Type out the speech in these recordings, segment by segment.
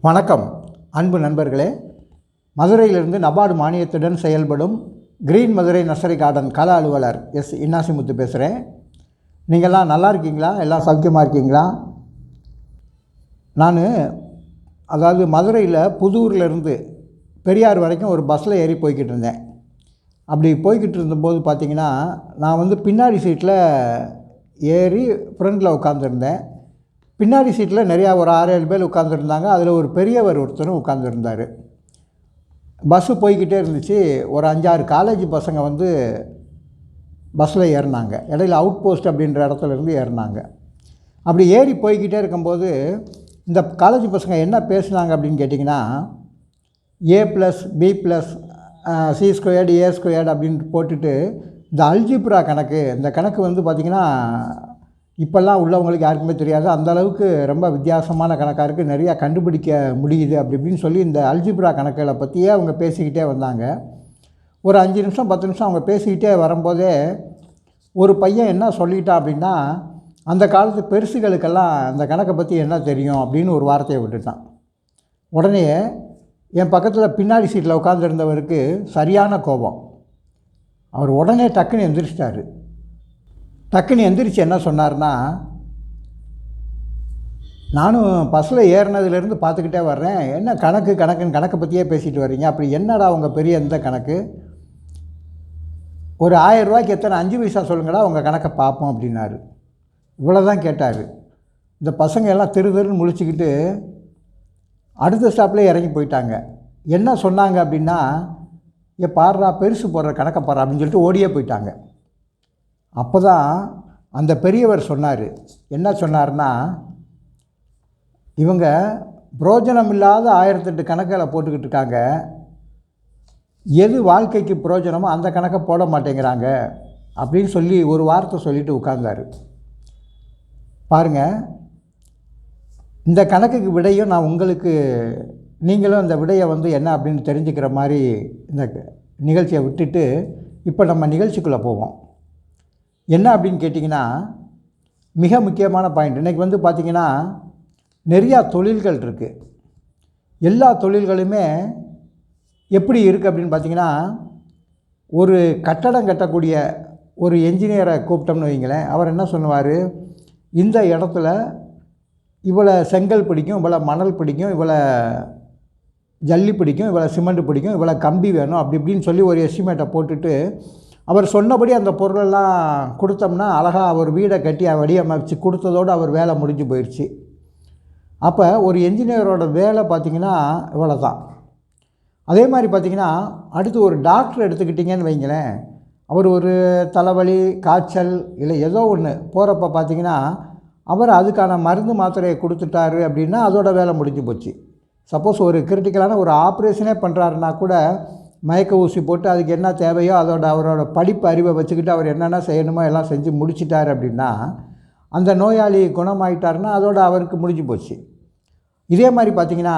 வணக்கம் அன்பு நண்பர்களே. மதுரையிலிருந்து நபார்டு மானியத்துடன் செயல்படும் கிரீன் மதுரை நர்சரி கார்டன் கள அலுவலர் எஸ் இன்னாசிமுத்து பேசுகிறேன். நீங்கள்லாம் நல்லா இருக்கீங்களா? எல்லாம் சௌக்கியமாக இருக்கீங்களா? நான் மதுரையில் புதூர்லேருந்து பெரியார் வரைக்கும் ஒரு பஸ்ஸில் ஏறி போய்கிட்டு இருந்தேன். அப்படி போய்கிட்டு இருந்தபோது பார்த்திங்கன்னா, நான் பின்னாடி சீட்டில் ஏறி ஃப்ரண்டில் உட்காந்துருந்தேன். பின்னாடி சீட்டில் நிறையா ஒரு 6-7 பேர் உட்காந்துருந்தாங்க. அதில் ஒரு பெரியவர் ஒருத்தரும் உட்காந்துருந்தார். பஸ்ஸு போய்கிட்டே இருந்துச்சு. ஒரு 5-6 காலேஜ் பசங்க பஸ்ஸில் ஏறினாங்க. இடையில அவுட் போஸ்ட் அப்படின்ற இடத்துலேருந்து ஏறினாங்க. அப்படி ஏறி போய்கிட்டே இருக்கும்போது இந்த காலேஜ் பசங்க என்ன பேசுனாங்க அப்படின்னு கேட்டிங்கன்னா, A+B+, C² A² அப்படின்னு போட்டுட்டு இந்த அல்ஜிப்ரா கணக்கு, இந்த கணக்கு பார்த்திங்கன்னா இப்போல்லாம் உள்ளவங்களுக்கு யாருக்குமே தெரியாது. அந்தளவுக்கு ரொம்ப வித்தியாசமான கணக்காக இருக்குது, நிறையா கண்டுபிடிக்க முடியுது அப்படி இப்படின்னு சொல்லி இந்த அல்ஜிப்ரா கணக்குகளை பற்றியே அவங்க பேசிக்கிட்டே வந்தாங்க. ஒரு 5 நிமிஷம் 10 நிமிஷம் அவங்க பேசிக்கிட்டே வரும்போதே ஒரு பையன் என்ன சொல்லிட்டான் அப்படின்னா, அந்த காலத்து பெருசுகளுக்கெல்லாம் அந்த கணக்கை பற்றி என்ன தெரியும் அப்படின்னு ஒரு வார்த்தையை விட்டுட்டான். உடனே என் பக்கத்தில் பின்னாடி சீட்டில் உட்காந்துருந்தவருக்கு சரியான கோபம். அவர் உடனே டக்குன்னு எந்திரிச்சிட்டார். டக்குன்னு எந்திரிச்சு என்ன சொன்னார்னா, நானும் பஸ்ஸில் ஏறினதுலேருந்து பார்த்துக்கிட்டே வர்றேன், என்ன கணக்குன்னு கணக்கை பற்றியே பேசிட்டு வர்றீங்க, அப்படி என்னடா உங்கள் பெரிய எந்த கணக்கு, ஒரு 1000 ரூபாய்க்கு எத்தனை 5 பைசா சொல்லுங்கடா உங்கள் கணக்கை பார்ப்போம் அப்படின்னாரு. இவ்வளோ தான் கேட்டார். இந்த பசங்க எல்லாம் தெருன்னு முழிச்சுக்கிட்டு அடுத்த ஸ்டாப்லேயே இறங்கி போயிட்டாங்க. என்ன சொன்னாங்க அப்படின்னா, பாடுறா பெருசு போடுற கணக்கை பாடுறா அப்படின்னு சொல்லிட்டு ஓடியே போயிட்டாங்க. அப்போ தான் அந்த பெரியவர் சொன்னார். என்ன சொன்னார்னா, இவங்க புரோஜனம் இல்லாத 1008 கணக்குகளை போட்டுக்கிட்டு இருக்காங்க, எது வாழ்க்கைக்கு புரோஜனமோ அந்த கணக்கை போட மாட்டேங்கிறாங்க அப்படின்னு சொல்லி ஒரு வார்த்தை சொல்லிவிட்டு உட்கார்ந்தார். பாருங்கள், இந்த கணக்குக்கு விடையும் நான் உங்களுக்கு, நீங்களும் இந்த விடையை என்ன அப்படின்னு தெரிஞ்சுக்கிற மாதிரி இந்த நிகழ்ச்சியை விட்டுட்டு இப்போ நம்ம நிகழ்ச்சிக்குள்ளே போவோம். என்ன அப்படின்னு கேட்டிங்கன்னா, மிக முக்கியமான பாயிண்ட். இன்றைக்கி பார்த்திங்கன்னா நிறையா தொழில்கள் இருக்குது. எல்லா தொழில்களுமே எப்படி இருக்குது அப்படின்னு பார்த்திங்கன்னா, ஒரு கட்டடம் கட்டக்கூடிய ஒரு என்ஜினியரை கூப்பிட்டோம்னு வைங்களேன், அவர் என்ன சொல்லுவார், இந்த இடத்துல இவ்வளோ செங்கல் பிடிக்கும், இவ்வளோ மணல் பிடிக்கும், இவ்வளோ ஜல்லி பிடிக்கும், இவ்வளோ சிமெண்ட் பிடிக்கும், இவ்வளோ கம்பி வேணும் அப்படி இப்படின்னு சொல்லி ஒரு எஸ்டிமேட்டை போட்டுட்டு அவர் சொன்னபடி அந்த பொருளெல்லாம் கொடுத்தோம்னா அழகாக அவர் வீடை கட்டி வடிவமைச்சு கொடுத்ததோடு அவர் வேலை முடிஞ்சு போயிடுச்சு. அப்போ ஒரு என்ஜினியரோட வேலை பார்த்திங்கன்னா இவ்வளோ தான். அதே மாதிரி பார்த்திங்கன்னா அடுத்து ஒரு டாக்டர் எடுத்துக்கிட்டிங்கன்னு வைங்களேன், அவர் ஒரு தலைவலி காய்ச்சல் இல்லை ஏதோ ஒன்று போகிறப்ப பார்த்திங்கன்னா அவர் அதுக்கான மருந்து மாத்திரையை கொடுத்துட்டாரு அப்படின்னா அதோட வேலை முடிஞ்சு போச்சு. சப்போஸ் ஒரு கிரிட்டிக்கலான ஒரு ஆப்ரேஷனே பண்ணுறாருன்னா கூட மயக்க ஊசி போட்டு அதுக்கு என்ன தேவையோ அவரோட படிப்பு அறிவை வச்சுக்கிட்டு அவர் என்னென்ன செய்யணுமோ எல்லாம் செஞ்சு முடிச்சிட்டார் அப்படின்னா அந்த நோயாளி குணமாயிட்டாருன்னா அதோட அவருக்கு முடிஞ்சு போச்சு. இதே மாதிரி பார்த்திங்கன்னா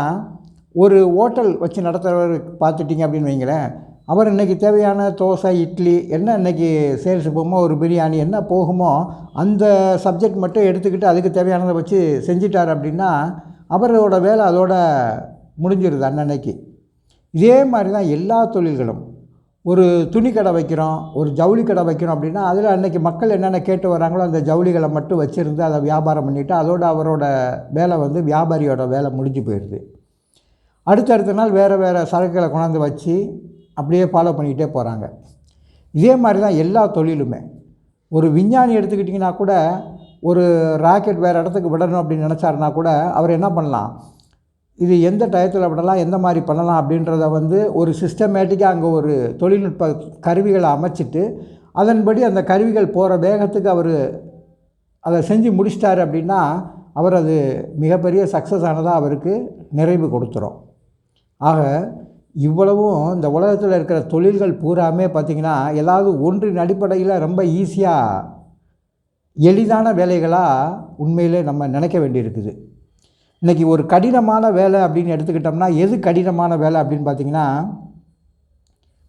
ஒரு ஹோட்டல் வச்சு நடத்துகிறவர் பார்த்துட்டிங்க அப்படின்னு வைங்களேன், அவர் இன்றைக்கி தேவையான தோசை இட்லி என்ன இன்றைக்கி சேல்ஸ் போகுமோ ஒரு பிரியாணி என்ன போகுமோ அந்த சப்ஜெக்ட் மட்டும் எடுத்துக்கிட்டு அதுக்கு தேவையானதை வச்சு செஞ்சிட்டார் அப்படின்னா அவரோட வேலை அதோட முடிஞ்சிருது அன்னன்னைக்கு. இதே மாதிரி தான் எல்லா தொழில்களும். ஒரு துணி கடை வைக்கிறோம், ஒரு ஜவுளி கடை வைக்கிறோம் அப்படின்னா அதில் அன்றைக்கி மக்கள் என்னென்ன கேட்டு வராங்களோ அந்த ஜவுளிகளை மட்டும் வச்சுருந்து அதை வியாபாரம் பண்ணிவிட்டு அதோட அவரோட வேலை வியாபாரியோட வேலை முடிஞ்சு போயிடுது. அடுத்தடுத்த நாள் வேறு சரக்குகளை கொண்டாந்து வச்சு அப்படியே ஃபாலோ பண்ணிக்கிட்டே போகிறாங்க. இதே மாதிரி தான் எல்லா தொழிலுமே. ஒரு விஞ்ஞானி எடுத்துக்கிட்டிங்கன்னா கூட ஒரு ராக்கெட் வேறு இடத்துக்கு விடணும் அப்படின்னு நினச்சாருன்னா கூட அவர் என்ன பண்ணலாம், இது எந்த டயத்தில் விடலாம் எந்த மாதிரி பண்ணலாம் அப்படின்றத ஒரு சிஸ்டமேட்டிக்காக அங்கே ஒரு தொழில்நுட்ப கருவிகளை அமைச்சிட்டு அதன்படி அந்த கருவிகள் போகிற வேகத்துக்கு அவர் அதை செஞ்சு முடிச்சிட்டார் அப்படின்னா அவர் அது மிகப்பெரிய சக்ஸஸ் ஆனதாக அவருக்கு நிறைவு கொடுத்துரும். ஆக இவ்வளவும் இந்த உலகத்தில் இருக்கிற தொழில்கள் பூராமே பார்த்திங்கன்னா ஏதாவது ஒன்றின் அடிப்படையில் ரொம்ப ஈஸியாக எளிதான வேலைகளாக உண்மையிலே நம்ம நினைக்க வேண்டியிருக்குது. இன்றைக்கி ஒரு கடினமான வேலை அப்படின்னு எடுத்துக்கிட்டோம்னா எது கடினமான வேலை அப்படின்னு பார்த்திங்கன்னா,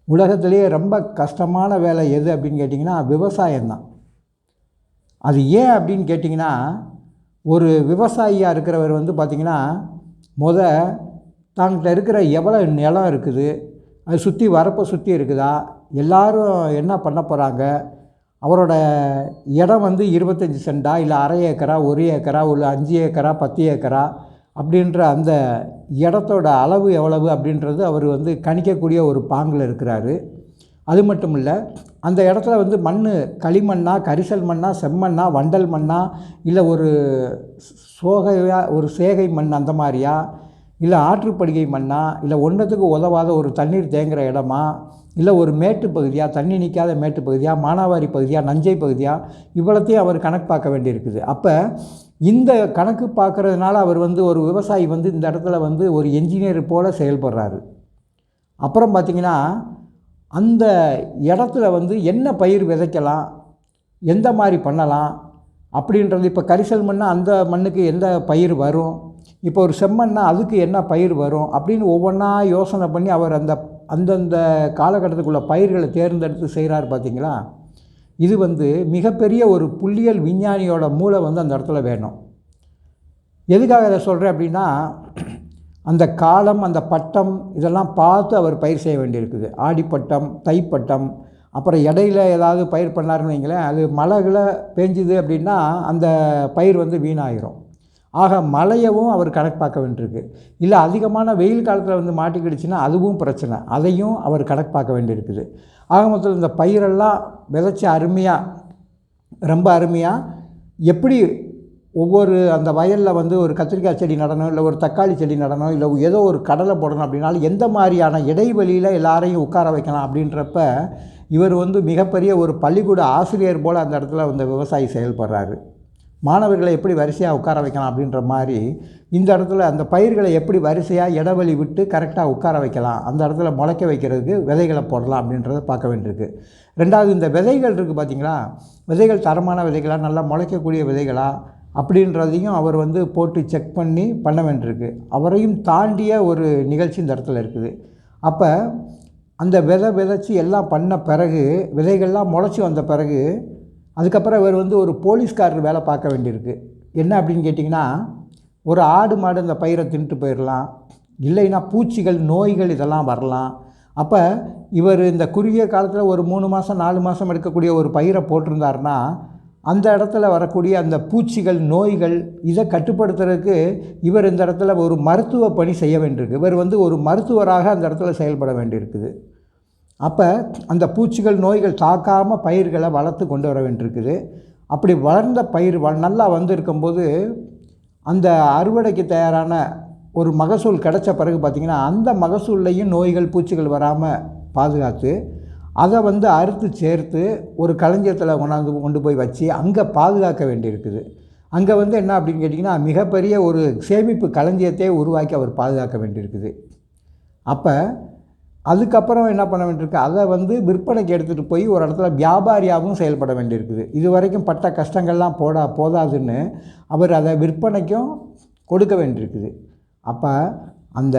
உலகத்திலேயே ரொம்ப கஷ்டமான வேலை எது அப்படின்னு கேட்டிங்கன்னா விவசாயம்தான். அது ஏன் அப்படின்னு கேட்டிங்கன்னா, ஒரு விவசாயியாக இருக்கிறவர் பார்த்திங்கன்னா தாங்கிட்ட இருக்கிற எவ்வளோ நிலம் இருக்குது, அது சுற்றி வரப்பை சுற்றி இருக்குதா, எல்லாரும் என்ன பண்ண போகிறாங்க, அவரோட இடம் வந்து 25 சென்டா இல்லை அரை ஏக்கரா 1 ஏக்கரா இல்லை 5 ஏக்கரா 10 ஏக்கரா அப்படின்ற அந்த இடத்தோட அளவு எவ்வளவு அப்படின்றது அவர் வந்து கணிக்கக்கூடிய ஒரு பாங்கில் இருக்கிறாரு. அது மட்டும் இல்லை, அந்த இடத்துல வந்து மண் களிமண்ணா, கரிசல் மண்ணா, செம்மண்ணா, வண்டல் மண்ணா, இல்லை ஒரு சேகை மண் அந்த மாதிரியா, இல்லை ஆற்றுப்படுகை மண்ணா, இல்லை ஒன்றத்துக்கு உதவாத ஒரு தண்ணீர் தேங்குகிற இடமா, இல்லை ஒரு மேட்டு பகுதியாக, தண்ணி நிற்காத மேட்டு பகுதியாக, மானாவாரி பகுதியாக, நஞ்சை பகுதியாக, இவ்வளோத்தையும் அவர் கணக்கு பார்க்க வேண்டியிருக்குது. அப்போ இந்த கணக்கு பார்க்குறதுனால அவர் வந்து ஒரு விவசாயி வந்து இந்த இடத்துல வந்து ஒரு என்ஜினியர் போல் செயல்படுறாரு. அப்புறம் பார்த்திங்கன்னா அந்த இடத்துல வந்து என்ன பயிர் விதைக்கலாம், எந்த மாதிரி பண்ணலாம் அப்படின்றது, இப்போ கரிசல் மண்ணால் அந்த மண்ணுக்கு எந்த பயிர் வரும், இப்போ ஒரு செம்மண்ணா அதுக்கு என்ன பயிர் வரும் அப்படின்னு ஒவ்வொன்றா யோசனை பண்ணி அவர் அந்தந்த காலகட்டத்துக்குள்ள பயிர்களை தேர்ந்தெடுத்து செய்கிறார். பார்த்திங்களா, இது வந்து மிகப்பெரிய ஒரு புள்ளியியல் விஞ்ஞானியோட மூளை வந்து அந்த இடத்துல வேணும். எதுக்காக இதை சொல்கிறேன் அப்படின்னா, அந்த காலம், அந்த பட்டம் இதெல்லாம் பார்த்து அவர் பயிர் செய்ய வேண்டியிருக்குது. ஆடிப்பட்டம், தைப்பட்டம், அப்புறம் இடையில ஏதாவது பயிர் பண்ணாருன்னு வைங்களேன், அது மழைகளை பெஞ்சுது அப்படின்னா அந்த பயிர் வந்து வீணாயிரும். ஆக மழையவும் அவர் கணக்கு பார்க்க வேண்டியிருக்கு. இல்லை அதிகமான வெயில் காலத்தில் வந்து மாட்டிக்கிடுச்சுன்னா அதுவும் பிரச்சனை, அதையும் அவர் கணக்கு பார்க்க வேண்டியிருக்குது. ஆக மொத்தத்தில் இந்த பயிரெல்லாம் விதைச்சி அருமையாக, ரொம்ப அருமையாக எப்படி ஒவ்வொரு அந்த வயலில் வந்து ஒரு கத்திரிக்காய் செடி நடணும், இல்லை ஒரு தக்காளி செடி நடணும், இல்லை ஏதோ ஒரு கடலை போடணும் அப்படின்னாலும் எந்த மாதிரியான இடைவெளியில் எல்லாரையும் உட்கார வைக்கலாம் அப்படின்றப்ப இவர் வந்து மிகப்பெரிய ஒரு பள்ளிக்கூட ஆசிரியர் போல் அந்த இடத்துல வந்து விவசாயி செயல்படுறாரு. மாணவர்களை எப்படி வரிசையாக உட்கார வைக்கலாம் அப்படின்ற மாதிரி இந்த இடத்துல அந்த பயிர்களை எப்படி வரிசையாக இடைவெளி விட்டு கரெக்டாக உட்கார வைக்கலாம், அந்த இடத்துல முளைக்க வைக்கிறதுக்கு விதைகளை போடலாம் அப்படின்றத பார்க்க வேண்டியிருக்கு. ரெண்டாவது, இந்த விதைகள் இருக்குது பார்த்திங்களா, விதைகள் தரமான விதைகளாக, நல்லா முளைக்கக்கூடிய விதைகளா அப்படின்றதையும் அவர் வந்து போட்டு செக் பண்ண வேண்டியிருக்கு. அவரையும் தாண்டிய ஒரு நிகழ்ச்சி இந்த இடத்துல இருக்குது. அப்போ அந்த விதைச்சி எல்லாம் பண்ண பிறகு, விதைகள்லாம் முளைச்சி வந்த பிறகு அதுக்கப்புறம் இவர் வந்து ஒரு போலீஸ்காரர் வேலை பார்க்க வேண்டியிருக்கு. என்ன அப்படின்னு கேட்டிங்கன்னா, ஒரு ஆடு மாடு இந்த பயிரை தின்ட்டு போயிடலாம், இல்லைன்னா பூச்சிகள் நோய்கள் இதெல்லாம் வரலாம். அப்போ இவர் இந்த குறுகிய காலத்தில் ஒரு 3 மாதம் 4 மாதம் எடுக்கக்கூடிய ஒரு பயிரை போட்டிருந்தாருன்னா அந்த இடத்துல வரக்கூடிய அந்த பூச்சிகள் நோய்கள் இதை கட்டுப்படுத்துறதுக்கு இவர் இந்த இடத்துல ஒரு மருத்துவ பணி செய்ய வேண்டியிருக்கு. இவர் வந்து ஒரு மருத்துவராக அந்த இடத்துல செயல்பட வேண்டியிருக்குது. அப்போ அந்த பூச்சிகள் நோய்கள் தாக்காமல் பயிர்களை வளர்த்து கொண்டு வர வேண்டியிருக்குது. அப்படி வளர்ந்த பயிர் நல்லா வந்திருக்கும்போது அந்த அறுவடைக்கு தயாரான ஒரு மகசூல் கிடைச்ச பிறகு பார்த்திங்கன்னா அந்த மகசூல்லையும் நோய்கள் பூச்சிகள் வராமல் பாதுகாத்து அதை வந்து அறுத்து சேர்த்து ஒரு களஞ்சியத்தில் கொண்டு போய் வச்சு அங்கே பாதுகாக்க வேண்டியிருக்குது. அங்கே வந்து என்ன அப்படின்னு கேட்டிங்கன்னா, மிகப்பெரிய ஒரு சேமிப்பு களஞ்சியத்தையே உருவாக்கி அவர் பாதுகாக்க வேண்டியிருக்குது. அப்போ அதுக்கப்புறம் என்ன பண்ண வேண்டியிருக்கு, அதை வந்து விற்பனைக்கு எடுத்துகிட்டு போய் ஒரு இடத்துல வியாபாரியாகவும் செயல்பட வேண்டியிருக்குது. இது வரைக்கும் பட்ட கஷ்டங்கள்லாம் போதாதுன்னு அவர் அதை விற்பனைக்கும் கொடுக்க வேண்டியிருக்குது. அப்போ அந்த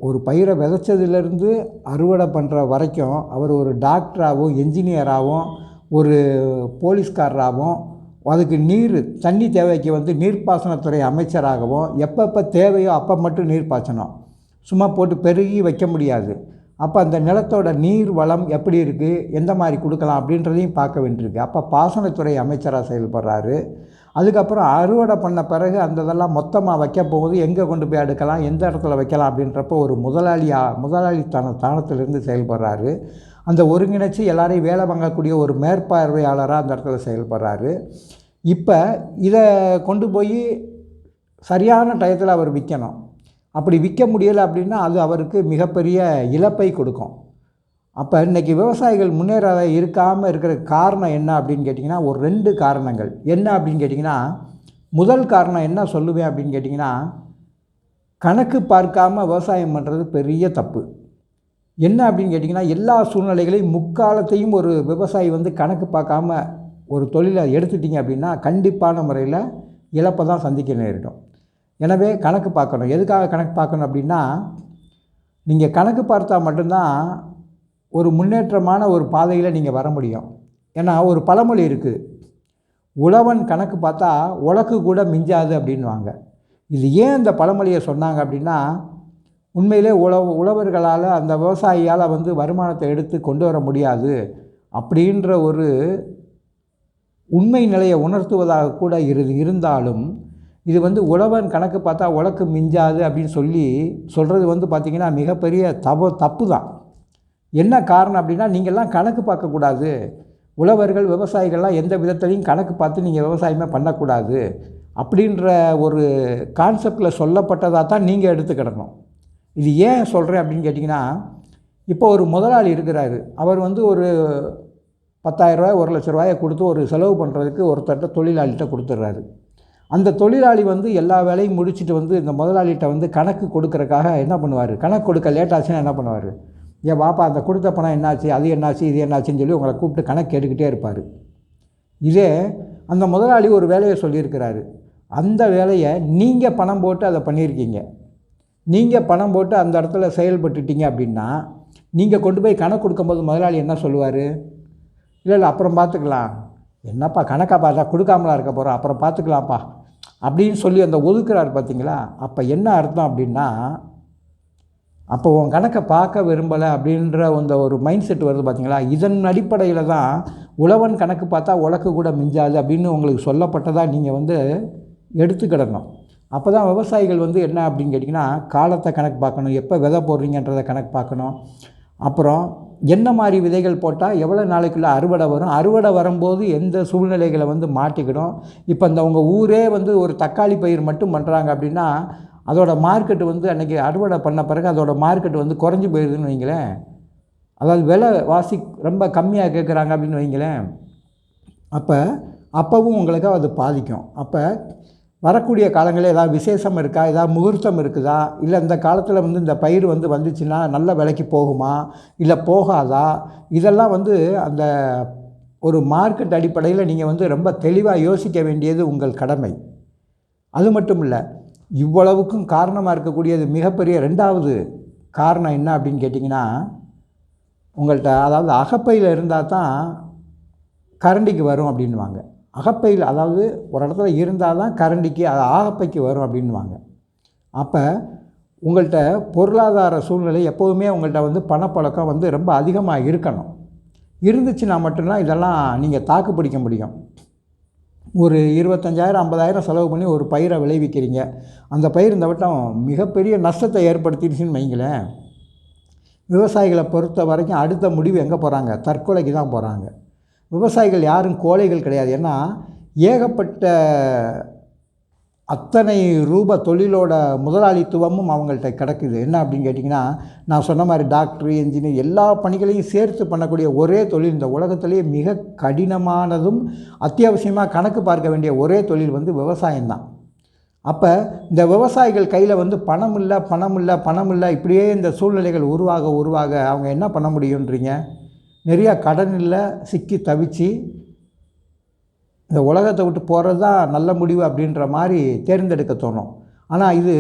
ஒரு பயிரை விதைச்சதுலேருந்து அறுவடை பண்ணுற வரைக்கும் அவர் ஒரு டாக்டராகவும் என்ஜினியராகவும் ஒரு போலீஸ்காரராகவும் அதுக்கு தண்ணி தேவைக்கு வந்து நீர்ப்பாசனத்துறை அமைச்சராகவும் எப்பப்போ தேவையோ அப்போ மட்டும் நீர் பாய்ச்சணும், சும்மா போட்டு பெருகி வைக்க முடியாது. அப்போ அந்த நிலத்தோட நீர் வளம் எப்படி இருக்குது, எந்த மாதிரி கொடுக்கலாம் அப்படின்றதையும் பார்க்க வேண்டியிருக்கு. அப்போ பாசனத்துறை அமைச்சராக செயல்படுறாரு. அதுக்கப்புறம் அறுவடை பண்ண பிறகு அந்த இதெல்லாம் மொத்தமாக வைக்க போகுது, எங்கே கொண்டு போய் அடுக்கலாம், எந்த இடத்துல வைக்கலாம் அப்படின்றப்போ ஒரு முதலாளித்தனத்திலிருந்து செயல்படுறாரு. அந்த ஒருங்கிணைச்சி எல்லாரையும் வேலை வாங்கக்கூடிய ஒரு மேற்பார்வையாளராக அந்த இடத்துல செயல்படுறாரு. இப்போ இதை கொண்டு போய் சரியான டயத்தில் அவர் விற்கணும். அப்படி விற்க முடியலை அப்படின்னா அது அவருக்கு மிகப்பெரிய இழப்பை கொடுக்கும். அப்போ இன்றைக்கி விவசாயிகள் முன்னேறாத இருக்காமல் இருக்கிற காரணம் என்ன அப்படின்னு கேட்டிங்கன்னா, ஒரு 2 காரணங்கள். என்ன அப்படின்னு கேட்டிங்கன்னா, முதல் காரணம் என்ன சொல்லுவேன் அப்படின்னு கேட்டிங்கன்னா, கணக்கு பார்க்காமல் விவசாயம் பண்ணுறது பெரிய தப்பு. என்ன அப்படின்னு கேட்டிங்கன்னா, எல்லா சூழ்நிலைகளையும் முக்காலத்தையும் ஒரு விவசாயி வந்து கணக்கு பார்க்காம ஒரு தொழிலை எடுத்துட்டிங்க அப்படின்னா கண்டிப்பான முறையில் இழப்பை தான் சந்திக்க நேரிடும். எனவே கணக்கு பார்க்கணும். எதுக்காக கணக்கு பார்க்கணும் அப்படின்னா, நீங்கள் கணக்கு பார்த்தா மட்டும்தான் ஒரு முன்னேற்றமான ஒரு பாதையில் நீங்கள் வர முடியும். ஏன்னா ஒரு பழமொழி இருக்குது, உழவன் கணக்கு பார்த்தா உலக்கு கூட மிஞ்சாது அப்படின்வாங்க. இது ஏன் இந்த பழமொழியை சொன்னாங்க அப்படின்னா, உண்மையிலே உழவர்களால் அந்த விவசாயியால் வந்து வருமானத்தை எடுத்து கொண்டு வர முடியாது அப்படின்ற ஒரு உண்மை நிலையை உணர்த்துவதாக கூட இருந்தாலும் இது வந்து உழவன் கணக்கு பார்த்தா உலக்கு மிஞ்சாது அப்படின்னு சொல்கிறது வந்து பார்த்திங்கன்னா மிகப்பெரிய தப்பு தான். என்ன காரணம் அப்படின்னா, நீங்கள்லாம் கணக்கு பார்க்கக்கூடாது, உழவர்கள் விவசாயிகள்லாம் எந்த விதத்துலையும் கணக்கு பார்த்து நீங்கள் விவசாயமே பண்ணக்கூடாது அப்படின்ற ஒரு கான்செப்டில் சொல்லப்பட்டதாக தான் நீங்கள் எடுத்துக்கிடணும். இது ஏன் சொல்கிறேன் அப்படின்னு கேட்டிங்கன்னா, இப்போ ஒரு முதலாளி இருக்கிறாரு, அவர் வந்து ஒரு 10,000 ரூபாய் 1,00,000 ரூபாயை கொடுத்து ஒரு செலவு பண்ணுறதுக்கு ஒருத்தர்கிட்ட தொழிலாளிகிட்ட கொடுத்துட்றாரு. அந்த தொழிலாளி வந்து எல்லா வேலையும் முடிச்சுட்டு வந்து இந்த முதலாளிகிட்ட வந்து கணக்கு கொடுக்கறக்காக என்ன பண்ணுவார், கணக்கு கொடுக்க லேட் ஆச்சுன்னா என்ன பண்ணுவார், ஏன் பாப்பா அந்த கொடுத்த பணம் என்னாச்சு, அது என்னாச்சு, இது என்னாச்சுன்னு சொல்லி உங்களை கூப்பிட்டு கணக்கு எடுக்கிட்டே இருப்பார். இதே அந்த முதலாளி ஒரு வேலையை சொல்லியிருக்கிறாரு, அந்த வேலையை நீங்கள் பணம் போட்டு அதை பண்ணியிருக்கீங்க, நீங்கள் பணம் போட்டு அந்த இடத்துல செயல்பட்டுட்டீங்க அப்படின்னா, நீங்கள் கொண்டு போய் கணக்கு கொடுக்கும்போது முதலாளி என்ன சொல்லுவார், இல்லை அப்புறம் பார்த்துக்கலாம், என்னப்பா கணக்காக பார்த்தா கொடுக்காமலா இருக்க போகிறோம், அப்புறம் பார்த்துக்கலாம்ப்பா அப்படின்னு சொல்லி அந்த ஒதுக்குறாரு பார்த்தீங்களா. அப்போ என்ன அர்த்தம் அப்படின்னா, அப்போ உன் கணக்கை பார்க்க விரும்பலை அப்படின்ற அந்த ஒரு மைண்ட் செட் வருது பார்த்தீங்களா. இதன் அடிப்படையில் தான் உழவன் கணக்கு பார்த்தா உலக்கு கூட மிஞ்சாது அப்படின்னு உங்களுக்கு சொல்லப்பட்டதாக நீங்கள் வந்து எடுத்துக்கிடணும். அப்போ தான் விவசாயிகள் வந்து என்ன அப்படின்னு கேட்டிங்கன்னா, காலத்தை கணக்கு பார்க்கணும், எப்போ விதை போடுறீங்கன்றதை கணக்கு பார்க்கணும், அப்புறம் என்ன மாதிரி விதைகள் போட்டால் எவ்வளோ நாளைக்குள்ளே அறுவடை வரும், அறுவடை வரும்போது எந்த சூழ்நிலைகளை வந்து மாட்டிக்கணும். இப்போ இந்த உங்கள் ஊரே வந்து ஒரு தக்காளி பயிர் மட்டும் பண்ணுறாங்க அப்படின்னா, அதோட மார்க்கெட்டு வந்து அன்றைக்கி அறுவடை பண்ண பிறகு அதோட மார்க்கெட்டு வந்து குறைஞ்சி போயிடுதுன்னு வைங்களேன், அதாவது விலை வாசி ரொம்ப கம்மியாக கேட்குறாங்க அப்படின்னு வைங்களேன், அப்போவும் உங்களுக்கு அது பாதிக்கும். அப்போ வரக்கூடிய காலங்களில் ஏதாவது விசேஷம் இருக்கா, ஏதாவது முகூர்த்தம் இருக்குதா, இல்லை இந்த காலத்தில் வந்து இந்த பயிர் வந்து வந்துச்சுன்னா நல்ல விலைக்கு போகுமா இல்லை போகாதா, இதெல்லாம் வந்து அந்த ஒரு மார்க்கெட் அடிப்படையில் நீங்கள் வந்து ரொம்ப தெளிவாக யோசிக்க வேண்டியது உங்கள் கடமை. அது மட்டும் இல்லை, இவ்வளவுக்கும் காரணமாக இருக்கக்கூடியது மிகப்பெரிய 2வது காரணம் என்ன அப்படின்னு கேட்டிங்கன்னா, உங்கள்கிட்ட அதாவது அகப்பையில் இருந்தால் தான் கரண்டிக்கு வரும் அப்படின்வாங்க. அகப்பையில் அதாவது ஒரு இடத்துல இருந்தால் தான் கரண்டிக்கு அது அகப்பைக்கு வரும் அப்படின்வாங்க. அப்போ உங்கள்கிட்ட பொருளாதார சூழ்நிலை எப்போதுமே உங்கள்கிட்ட வந்து பணப்பழக்கம் வந்து ரொம்ப அதிகமாக இருக்கணும். இருந்துச்சுன்னா மட்டும்தான் இதெல்லாம் நீங்கள் தாக்கு பிடிக்க முடியும். ஒரு 25,000 50,000 செலவு பண்ணி ஒரு பயிரை விளைவிக்கிறீங்க, அந்த பயிர் இந்த வட்டம் மிகப்பெரிய நஷ்டத்தை ஏற்படுத்திடுச்சுன்னு வைங்களேன், விவசாயிகளை பொறுத்த வரைக்கும் அடுத்த முடிவு எங்கே போகிறாங்க, தற்கொலைக்கு தான் போகிறாங்க. விவசாயிகள் யாரும் கோழைகள் கிடையாது. ஏன்னா ஏகப்பட்ட அத்தனை தொழிலோட முதலாளித்துவமும் அவங்கள்ட்ட கிடக்குது. என்ன அப்படின்னு கேட்டிங்கன்னா, நான் சொன்ன மாதிரி டாக்டர், இன்ஜினியர் எல்லா பணிகளையும் சேர்த்து பண்ணக்கூடிய ஒரே தொழில் இந்த உலகத்திலேயே மிக கடினமானதும் அத்தியாவசியமாக கணக்கு பார்க்க வேண்டிய ஒரே தொழில் வந்து விவசாயம்தான். அப்போ இந்த விவசாயிகள் கையில் வந்து பணம் இல்லை இப்படியே இந்த சூழ்நிலைகள் உருவாக அவங்க என்ன பண்ண முடியுன்றீங்க, நிறையா கடனில் சிக்கி தவிச்சு இந்த உலகத்தை விட்டு போகிறது தான் நல்ல முடிவு அப்படின்ற மாதிரி தேர்ந்தெடுக்க தோணும். ஆனால் இது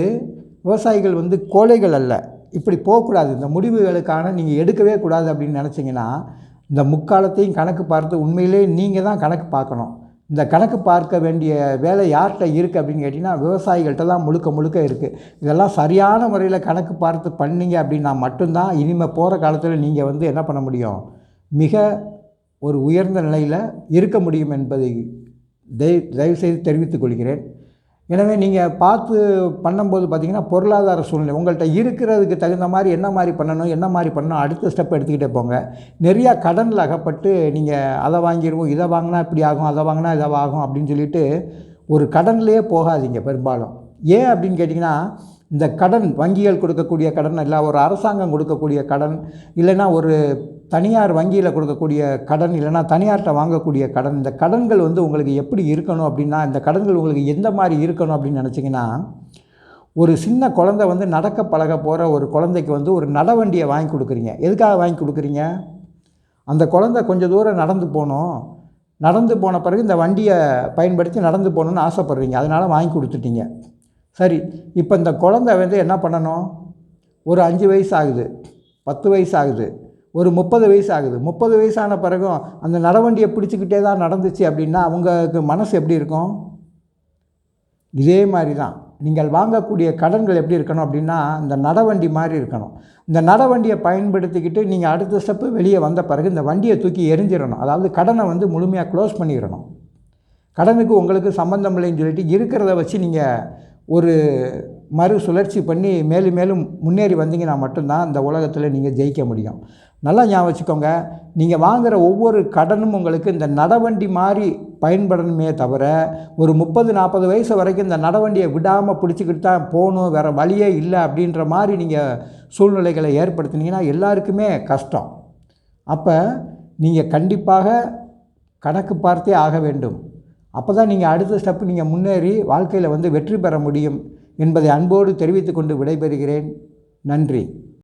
விவசாயிகள் வந்து கோழைகள் அல்ல, இப்படி போகக்கூடாது, இந்த முடிவுகளுக்கான நீங்கள் எடுக்கவே கூடாது அப்படின்னு நினச்சிங்கன்னா, இந்த முக்காலத்தையும் கணக்கு பார்த்து உண்மையிலே நீங்கள் தான் கணக்கு பார்க்கணும். இந்த கணக்கு பார்க்க வேண்டிய வேலை யார்கிட்ட இருக்குது அப்படின்னு கேட்டிங்கன்னா, விவசாயிகள்கிட்ட தான் முழுக்க இருக்குது. இதெல்லாம் சரியான முறையில் கணக்கு பார்த்து பண்ணிங்க அப்படின்னா மட்டும்தான் இனிமேல் போகிற காலத்தில் நீங்கள் வந்து என்ன பண்ண முடியும், மிக ஒரு உயர்ந்த நிலையில் இருக்க முடியும் என்பதை தயவுசெய்து தெரிவித்துக் கொள்கிறேன். எனவே நீங்கள் பார்த்து பண்ணும்போது பார்த்திங்கன்னா, பொருளாதார சூழ்நிலை உங்கள்கிட்ட இருக்கிறதுக்கு தகுந்த மாதிரி என்ன மாதிரி பண்ணணும் அடுத்த ஸ்டெப் எடுத்துக்கிட்டே போங்க. நிறையா கடனில் அகப்பட்டு நீங்கள் அதை வாங்கிடுவோம், இதை வாங்கினா இப்படி ஆகும், அதை வாங்கினா இதை ஆகும் அப்படின்னு சொல்லிட்டு ஒரு கடன்லேயே போகாதீங்க பெரும்பாலும். ஏன் அப்படின்னு கேட்டிங்கன்னா, இந்த கடன் வங்கிகள் கொடுக்கக்கூடிய கடன் இல்லை, ஒரு அரசாங்கம் கொடுக்கக்கூடிய கடன், இல்லைன்னா ஒரு தனியார் வங்கியில் கொடுக்கக்கூடிய கடன், இல்லைனா தனியார்கிட்ட வாங்கக்கூடிய கடன், இந்த கடன்கள் வந்து உங்களுக்கு எப்படி இருக்கணும் அப்படின்னா, இந்த கடன்கள் உங்களுக்கு எந்த மாதிரி இருக்கணும் அப்படின்னு நினச்சிங்கன்னா, ஒரு சின்ன குழந்தை வந்து நடக்க பழக போகிற ஒரு குழந்தைக்கு வந்து ஒரு நடவண்டியை வாங்கி கொடுக்குறீங்க. எதுக்காக வாங்கி கொடுக்குறீங்க, அந்த குழந்தை கொஞ்சம் தூரம் நடந்து போகணும், நடந்து போன பிறகு இந்த வண்டியை பயன்படுத்தி நடந்து போகணுன்னு ஆசைப்பட்றீங்க, அதனால் வாங்கி கொடுத்துட்டீங்க. சரி, இப்போ இந்த குழந்தை வந்து என்ன பண்ணணும், ஒரு 5 வயசு ஆகுது, 10 வயசு ஆகுது, ஒரு 30 வயசு ஆகுது. 30 வயசான பிறகும் அந்த நடவண்டியை பிடிச்சிக்கிட்டே தான் நடந்துச்சு அப்படின்னா அவங்களுக்கு மனசு எப்படி இருக்கும், இதே மாதிரி தான் நீங்கள் வாங்கக்கூடிய கடன்கள் எப்படி இருக்கணும் அப்படின்னா, இந்த நடவண்டி மாதிரி இருக்கணும். இந்த நடவண்டியை பயன்படுத்திக்கிட்டு நீங்கள் அடுத்த ஸ்டெப்பு வெளியே வந்த பிறகு இந்த வண்டியை தூக்கி எரிஞ்சிடணும். அதாவது கடனை வந்து முழுமையாக க்ளோஸ் பண்ணிடணும். கடனுக்கு உங்களுக்கு சம்மந்தம் இல்லைன்னு சொல்லிட்டு இருக்கிறத வச்சு நீங்கள் ஒரு மறுசுழற்சி பண்ணி மேலும் மேலும் முன்னேறி வந்தீங்கன்னா மட்டும்தான் இந்த உலகத்தில் நீங்கள் ஜெயிக்க முடியும். நல்லா ஞாபகம் வச்சுக்கோங்க, நீங்கள் வாங்குகிற ஒவ்வொரு கடனும் உங்களுக்கு இந்த நடவண்டி மாதிரி பயன்படணுமே தவிர, ஒரு 30-40 வயசு வரைக்கும் இந்த நடவண்டியை விடாமல் பிடிச்சிக்கிட்டு தான் போகணும், வேறு வழியே இல்லை அப்படின்ற மாதிரி நீங்கள் சூழ்நிலைகளை ஏற்படுத்தினீங்கன்னா எல்லாருக்குமே கஷ்டம். அப்போ நீங்கள் கண்டிப்பாக கணக்கு பார்த்தே ஆக வேண்டும். அப்போ தான் நீங்கள் அடுத்த ஸ்டெப்பு நீங்கள் முன்னேறி வாழ்க்கையில் வந்து வெற்றி பெற முடியும் என்பதை அன்போடு தெரிவித்துக் கொண்டு விடைபெறுகிறேன். நன்றி.